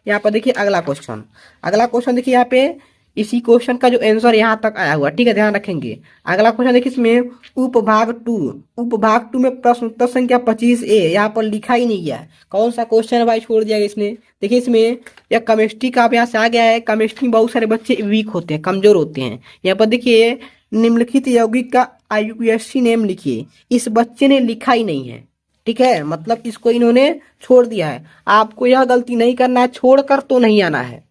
यहाँ पर देखिए अगला क्वेश्चन देखिए, यहाँ पे इसी क्वेश्चन का जो आंसर यहाँ तक आया हुआ, ठीक है, ध्यान रखेंगे। अगला क्वेश्चन देखिए, इसमें उपभाग 2 में प्रश्न उत्तर संख्या 25A यहाँ पर लिखा ही नहीं गया है। कौन सा क्वेश्चन है भाई, छोड़ दिया गया इसने। देखिए इसमें यह केमिस्ट्री का अभ्यास आ गया है। केमिस्ट्री में बहुत सारे बच्चे वीक होते हैं, कमजोर होते हैं। यहाँ पर देखिए निम्नलिखित यौगिक का IUPAC नेम लिखिए। इस बच्चे ने लिखा ही नहीं है, ठीक है, मतलब इसको इन्होंने छोड़ दिया है। आपको यह गलती नहीं करना है, छोड़कर तो नहीं आना है।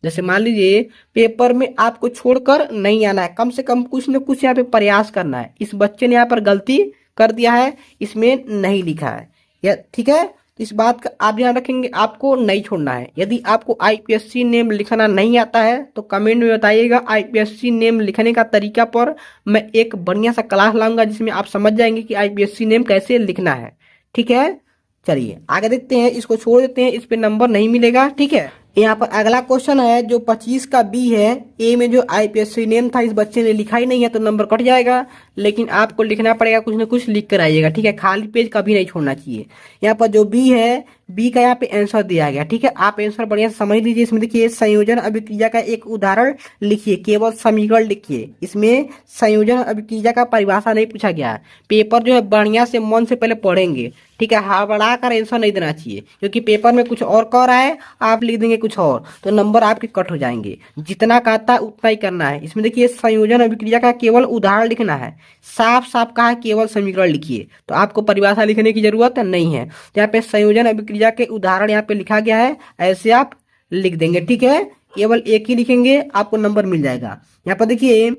जैसे मान लीजिए पेपर में आपको छोड़कर नहीं आना है, कम से कम कुछ न कुछ यहाँ पे प्रयास करना है। इस बच्चे ने यहाँ पर गलती कर दिया है, इसमें नहीं लिखा है, या ठीक है। इस बात का आप ध्यान रखेंगे, आपको नहीं छोड़ना है। यदि आपको IPSC नेम लिखना नहीं आता है तो कमेंट में बताइएगा। IPSC नेम लिखने का तरीका पर मैं एक बढ़िया सा क्लास लाऊंगा जिसमें आप समझ जाएंगे कि IPSC नेम कैसे लिखना है, ठीक है। चलिए आगे देखते हैं, इसको छोड़ देते हैं, इस पे नंबर नहीं मिलेगा, ठीक है। यहाँ पर अगला क्वेश्चन है जो 25 का B है। ए में जो IPSC नेम था इस बच्चे ने लिखा ही नहीं है तो नंबर कट जाएगा, लेकिन आपको लिखना पड़ेगा, कुछ ना कुछ लिख कर आइएगा, ठीक है, खाली पेज कभी नहीं छोड़ना चाहिए। यहाँ पर जो B है, B का यहाँ पे आंसर दिया गया, ठीक है, आप आंसर बढ़िया से समझ लीजिए। इसमें देखिए संयोजन अभिक्रिया का एक उदाहरण लिखिए, केवल समीकरण लिखिए। इसमें संयोजन अभिक्रिया का परिभाषा नहीं पूछा गया है। पेपर जो है बढ़िया से मन से पहले पढ़ेंगे, ठीक है, हड़बड़ा कर आंसर नहीं देना चाहिए, क्योंकि पेपर में कुछ और कह रहा है, आप लिख देंगे कुछ और, तो नंबर आपके कट हो जाएंगे। जितना कहता है उतना ही करना है। इसमें देखिए संयोजन अभिक्रिया का केवल उदाहरण लिखना है, साफ साफ कहा केवल समीकरण लिखिए, तो आपको परिभाषा लिखने की जरूरत नहीं है। तो यहाँ पे संयोजन अभिक्रिया के उदाहरण यहाँ पे लिखा गया है, ऐसे आप लिख देंगे, ठीक है, केवल एक ही लिखेंगे, आपको नंबर मिल जाएगा। यहाँ पर देखिए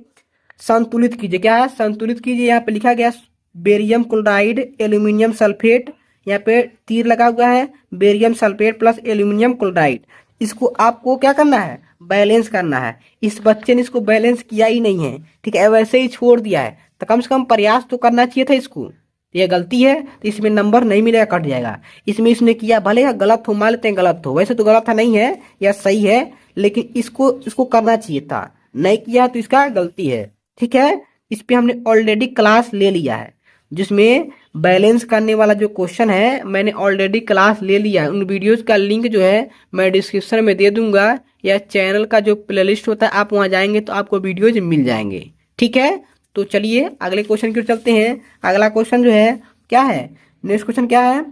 संतुलित कीजिए, क्या है, संतुलित कीजिए। यहाँ पे लिखा गया बेरियम क्लोराइड एल्यूमिनियम सल्फेट, यहाँ पे तीर लगा हुआ है, barium sulphate plus aluminium chloride. इसको आपको क्या करना है, बैलेंस करना है। इस बच्चे ने इसको बैलेंस किया ही नहीं है, ठीक है, वैसे ही छोड़ दिया है। तो कम से कम प्रयास तो करना चाहिए था इसको। ये गलती है तो इसमें नंबर नहीं मिलेगा, कट जाएगा। इसमें इसने किया, भले या गलत हो, मान लेते हैं गलत हो, वैसे तो गलत था नहीं है या सही है, लेकिन इसको इसको करना चाहिए था, नहीं किया तो इसका गलती है, ठीक है। इस पे हमने ऑलरेडी क्लास ले लिया है, जिसमें बैलेंस करने वाला जो क्वेश्चन है मैंने ऑलरेडी क्लास ले लिया है। उन वीडियोस का लिंक जो है मैं डिस्क्रिप्शन में दे दूंगा, या चैनल का जो प्लेलिस्ट होता है आप वहां जाएंगे तो आपको वीडियोज मिल जाएंगे, ठीक है। तो चलिए अगले क्वेश्चन की ओर चलते हैं। अगला क्वेश्चन जो है क्या है, नेक्स्ट क्वेश्चन क्या है,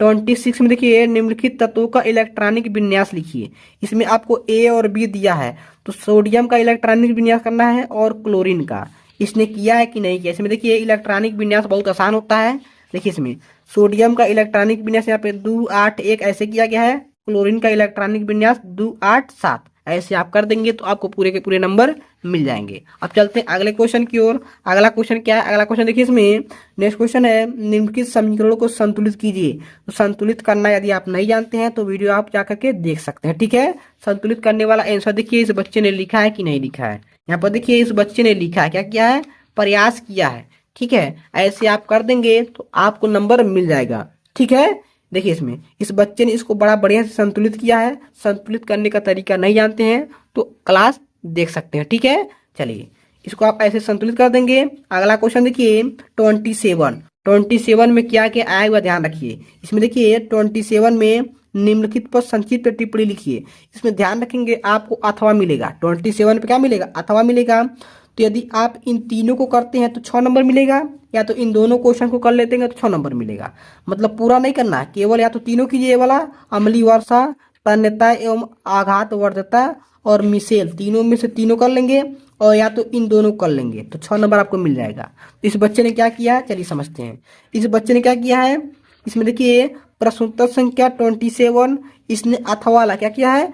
26 में देखिए, निम्नलिखित तत्वों का इलेक्ट्रॉनिक विन्यास लिखिए। इसमें आपको ए और बी दिया है, तो सोडियम का इलेक्ट्रॉनिक विन्यास करना है और क्लोरीन का। इसने किया है कि नहीं किया। इसमें देखिए इलेक्ट्रॉनिक विन्यास बहुत आसान होता है। देखिए इसमें सोडियम का इलेक्ट्रॉनिक विन्यास यहाँ पे 2 8 1 ऐसे किया गया है, क्लोरीन का इलेक्ट्रॉनिक विन्यास 2 8 7 ऐसे आप कर देंगे तो आपको पूरे के पूरे नंबर मिल जाएंगे। अब चलते हैं अगले क्वेश्चन की ओर। अगला क्वेश्चन क्या है, अगला क्वेश्चन देखिए इसमें नेक्स्ट क्वेश्चन है, निम्नलिखित समीकरणों को संतुलित कीजिए। तो संतुलित करना यदि आप नहीं जानते हैं तो वीडियो आप जा करके देख सकते हैं, ठीक है। संतुलित करने वाला आंसर देखिए इस बच्चे ने लिखा है कि नहीं लिखा है। यहाँ पर देखिए इस बच्चे ने लिखा है, क्या किया है, प्रयास किया है, ठीक है। ऐसे आप कर देंगे तो आपको नंबर मिल जाएगा, ठीक है। देखिए इसमें इस बच्चे ने इसको बड़ा बढ़िया से संतुलित किया है। संतुलित करने का तरीका नहीं जानते हैं तो क्लास देख सकते हैं, ठीक है। चलिए इसको आप ऐसे संतुलित कर देंगे। अगला क्वेश्चन देखिए 27 में क्या क्या आया हुआ ध्यान रखिए। इसमें देखिए 27 में निम्नलिखित पर संक्षिप्त टिप्पणी लिखिए। इसमें ध्यान रखेंगे आपको अथवा मिलेगा। 27 पे क्या मिलेगा, अथवा मिलेगा। तो यदि आप इन तीनों को करते हैं तो 6 नंबर मिलेगा, या तो इन दोनों क्वेश्चन को कर लेते हैं तो 6 नंबर मिलेगा। मतलब पूरा नहीं करना, केवल या तो तीनों कीजिए, ये वाला अम्लीय वर्षा, तन्यता एवं आघात वर्धता और मिसेल, तीनों में से तीनों कर लेंगे, और या तो इन दोनों कर लेंगे तो 6 नंबर आपको मिल जाएगा। तो इस बच्चे ने क्या किया, चलिए समझते हैं। इस बच्चे ने क्या किया है, इसमें देखिए प्रश्नोत्तर संख्या 27, इसने अथवा वाला क्या किया है,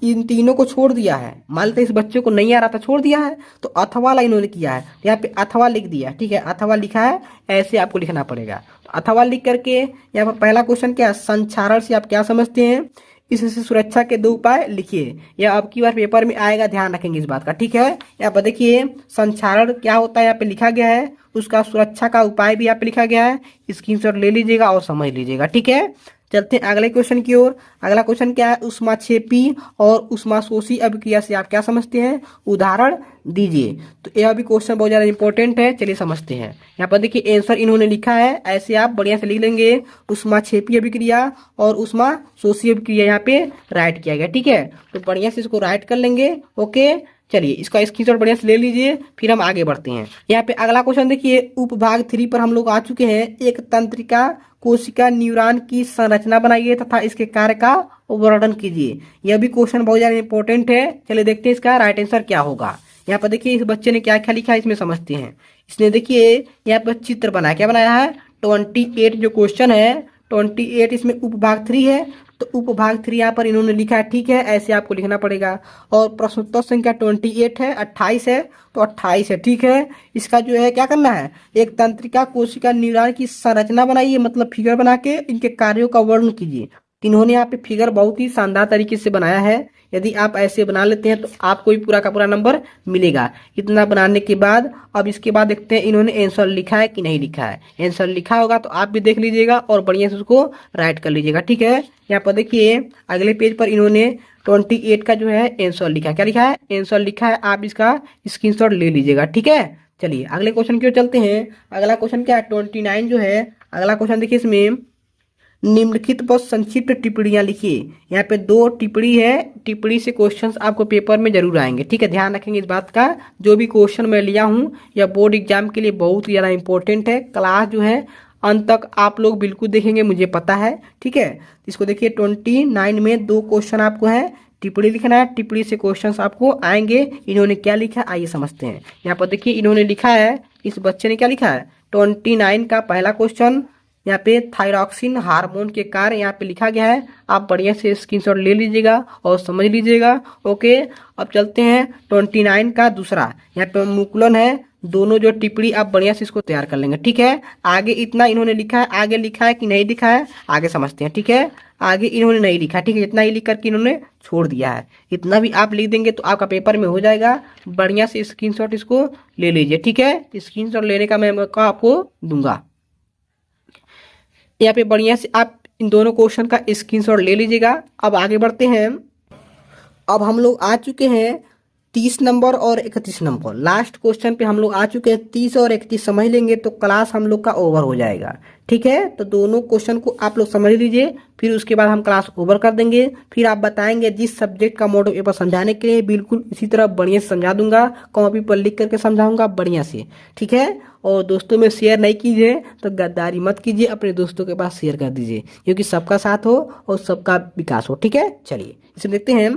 इन तीनों को छोड़ दिया है। मान लेते इस बच्चे को नहीं आ रहा था, छोड़ दिया है, तो अथवा वाला इन्होंने किया है, यहाँ पे अथवा लिख दिया, ठीक है। अथवा लिखा है, ऐसे आपको लिखना पड़ेगा। तो अथवा लिख करके यहाँ पर पहला क्वेश्चन क्या है, संक्षारण से आप क्या समझते हैं, इससे सुरक्षा के 2 उपाय लिखिए। यह अब की बार पेपर में आएगा, ध्यान रखेंगे इस बात का, ठीक है। यहाँ पर देखिए संक्षारण क्या होता है यहाँ पे लिखा गया है, उसका सुरक्षा का उपाय भी यहाँ पे लिखा गया है। स्क्रीनशॉट ले लीजिएगा और समझ लीजिएगा, ठीक है। चलते हैं अगले क्वेश्चन की ओर। अगला क्वेश्चन क्या है, उष्माक्षेपी और उष्माशोषी अभिक्रिया से आप क्या समझते हैं, उदाहरण दीजिए। तो यह भी क्वेश्चन बहुत ज्यादा इंपॉर्टेंट है, चलिए समझते हैं। यहाँ पर देखिए आंसर इन्होंने लिखा है, ऐसे आप बढ़िया से लिख लेंगे। उष्माक्षेपी अभिक्रिया और उष्माशोषी अभिक्रिया यहाँ पे राइट किया गया, ठीक है। तो बढ़िया से इसको राइट कर लेंगे, ओके। चलिए इसका स्क्रीनशॉट बढ़िया से ले लीजिए, फिर हम आगे बढ़ते हैं। यहाँ पे अगला क्वेश्चन देखिए, उपभाग 3 पर हम लोग आ चुके हैं। एक तंत्रिका कोशिका न्यूरॉन की संरचना बनाइए तथा इसके कार्य का वर्णन कीजिए। यह भी क्वेश्चन बहुत ज्यादा इंपॉर्टेंट है, चलिए देखते हैं इसका राइट आंसर क्या होगा। यहाँ पर देखिए इस बच्चे ने क्या क्या लिखा है, इसमें समझते हैं। इसने देखिए यहाँ पर चित्र बनाया, क्या बनाया है, 28 जो क्वेश्चन है 28, इसमें उपभाग 3 है, तो उपभाग 3 यहाँ पर इन्होंने लिखा है, ठीक है। ऐसे आपको लिखना पड़ेगा। और प्रश्नोत्तर संख्या 28 है, 28 है, तो 28 है, ठीक है। इसका जो है क्या करना है, एक तंत्रिका कोशिका न्यूरॉन की संरचना बनाइए, मतलब फिगर बना के इनके कार्यों का वर्णन कीजिए। इन्होंने यहाँ पे फिगर बहुत ही शानदार तरीके से बनाया है। यदि आप ऐसे बना लेते हैं तो आपको भी पूरा का पूरा नंबर मिलेगा। इतना बनाने के बाद अब इसके बाद देखते हैं इन्होंने आंसर लिखा है कि नहीं लिखा है। आंसर लिखा होगा तो आप भी देख लीजिएगा और बढ़िया से उसको राइट कर लीजिएगा, ठीक है। यहाँ पर देखिए अगले पेज पर इन्होंने 28 का जो है आंसर लिखा है, क्या लिखा है, आंसर लिखा है। आप इसका स्क्रीनशॉट ले लीजिएगा, ठीक है। चलिए अगले क्वेश्चन की ओर चलते हैं। अगला क्वेश्चन क्या है, 29 जो है। अगला क्वेश्चन देखिए, इसमें निम्नलिखित पर संक्षिप्त टिप्पणियां लिखिए। यहाँ पे 2 टिप्पणी है, टिप्पणी से क्वेश्चंस आपको पेपर में जरूर आएंगे, ठीक है। ध्यान रखेंगे इस बात का, जो भी क्वेश्चन मैं लिया हूँ या बोर्ड एग्जाम के लिए बहुत ही ज़्यादा इंपॉर्टेंट है। क्लास जो है अंत तक आप लोग बिल्कुल देखेंगे, मुझे पता है, ठीक है। इसको देखिए 29 में 2 क्वेश्चन आपको है, टिप्पणी लिखना है, टिप्पणी से क्वेश्चंस आपको आएंगे। इन्होंने क्या लिखा, आइए समझते हैं। यहाँ पर देखिए इन्होंने लिखा है, इस बच्चे ने क्या लिखा है, 29 का पहला क्वेश्चन, यहाँ पे थायरॉक्सिन हार्मोन के कार्य यहाँ पे लिखा गया है। आप बढ़िया से स्क्रीनशॉट ले लीजिएगा और समझ लीजिएगा, ओके। अब चलते हैं 29 का दूसरा, यहाँ पे मुकुलन है, दोनों जो टिप्पणी आप बढ़िया से इसको तैयार कर लेंगे। ठीक है, आगे इतना इन्होंने लिखा है, आगे लिखा है कि नहीं लिखा है आगे समझते हैं। ठीक है, आगे इन्होंने नहीं लिखा, ठीक है, इतना ही लिख करके इन्होंने छोड़ दिया है, इतना भी आप लिख देंगे तो आपका पेपर में हो जाएगा। बढ़िया से स्क्रीनशॉट इसको ले लीजिए। ठीक है, स्क्रीनशॉट लेने का मैं मौका आपको दूंगा। यहाँ पे बढ़िया से आप इन दोनों क्वेश्चन का स्क्रीनशॉट ले लीजिएगा। अब आगे बढ़ते हैं। अब हम लोग आ चुके हैं 30 नंबर और 31 नंबर, लास्ट क्वेश्चन पे हम लोग आ चुके हैं। 30 और 31 समझ लेंगे तो क्लास हम लोग का ओवर हो जाएगा। ठीक है, तो दोनों क्वेश्चन को आप लोग समझ लीजिए, फिर उसके बाद हम क्लास ओवर कर देंगे। फिर आप बताएंगे जिस सब्जेक्ट का मॉडल पेपर समझाने के लिए बिल्कुल इसी तरह बढ़िया से समझा दूंगा, कॉपी पर लिख करके समझाऊंगा बढ़िया से। ठीक है, और दोस्तों में शेयर नहीं कीजिए तो गद्दारी मत कीजिए, अपने दोस्तों के पास शेयर कर दीजिए, क्योंकि सबका साथ हो और सबका विकास हो। ठीक है, चलिए इसे देखते हैं।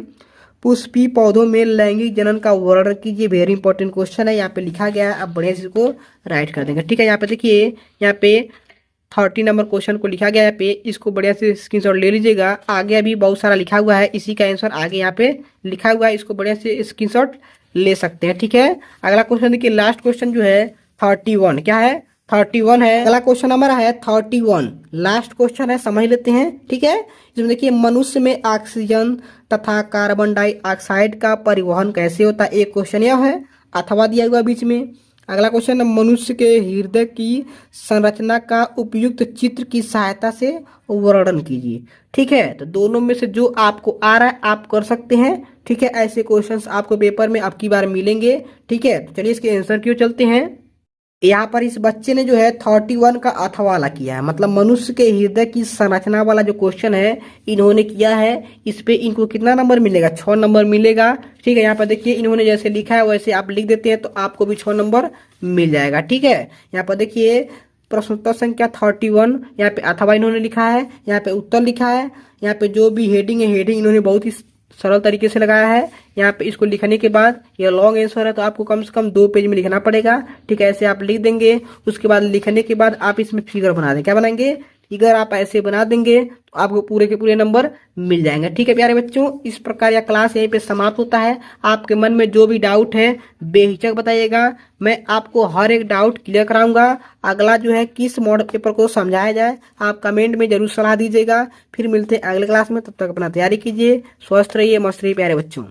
पुष्पी पौधों में लैंगिक जनन का वर्णन कीजिए, वेरी इंपॉर्टेंट क्वेश्चन है, यहाँ पे लिखा गया है, आप बढ़िया से इसको राइट कर देंगे। ठीक है, यहाँ पे देखिए, यहाँ पे 30 नंबर क्वेश्चन को लिखा गया है पे, इसको बढ़िया से स्क्रीनशॉट ले लीजिएगा। आगे अभी बहुत सारा लिखा हुआ है, इसी का आंसर आगे यहाँ पे लिखा हुआ है, इसको बढ़िया से स्क्रीनशॉट ले सकते हैं। ठीक है, अगला क्वेश्चन देखिए, लास्ट क्वेश्चन जो है 31, क्या है 31 है। अगला क्वेश्चन हमारा है 31, लास्ट क्वेश्चन है, समझ लेते हैं। ठीक है, इसमें देखिए, मनुष्य में ऑक्सीजन तथा कार्बन डाइऑक्साइड का परिवहन कैसे होता है, एक क्वेश्चन यह है, अथवा दिया हुआ बीच में। अगला क्वेश्चन है, मनुष्य के हृदय की संरचना का उपयुक्त चित्र की सहायता से वर्णन कीजिए। ठीक है, तो दोनों में से जो आपको आ रहा है आप कर सकते हैं। ठीक है, ऐसे क्वेश्चंस आपको पेपर में अब की बार मिलेंगे। ठीक है, तो चलिए इसके आंसर क्यों चलते हैं। यहाँ पर इस बच्चे ने जो है 31 का अथवा वाला किया है, मतलब मनुष्य के हृदय की संरचना वाला जो क्वेश्चन है इन्होंने किया है। इस पे इनको कितना नंबर मिलेगा, 6 नंबर मिलेगा। ठीक है, यहाँ पर देखिए, इन्होंने जैसे लिखा है वैसे आप लिख देते हैं तो आपको भी 6 नंबर मिल जाएगा। ठीक है, यहाँ पर देखिए, प्रश्नोत्तर संख्या 31, यहाँ पे अथवा इन्होंने लिखा है, यहाँ पे उत्तर लिखा है, यहाँ पे जो भी हेडिंग है, हेडिंग इन्होंने बहुत ही सरल तरीके से लगाया है। यहाँ पे इसको लिखने के बाद ये लॉन्ग आंसर है तो आपको कम से कम 2 पेज में लिखना पड़ेगा। ठीक है, ऐसे आप लिख देंगे। उसके बाद लिखने के बाद आप इसमें फिगर बना दें, क्या बनाएंगे, फिगर आप ऐसे बना देंगे तो आपको पूरे के पूरे नंबर मिल जाएंगे। ठीक है प्यारे बच्चों, इस प्रकार यह क्लास यहीं पे समाप्त होता है। आपके मन में जो भी डाउट है बेहिचक बताइएगा, मैं आपको हर एक डाउट क्लियर कराऊंगा। अगला जो है किस मॉडल पेपर को समझाया जाए आप कमेंट में जरूर सलाह दीजिएगा। फिर मिलते हैं अगले क्लास में, तब तक अपना तैयारी कीजिए, स्वस्थ रहिए, मस्त रहिए प्यारे बच्चों।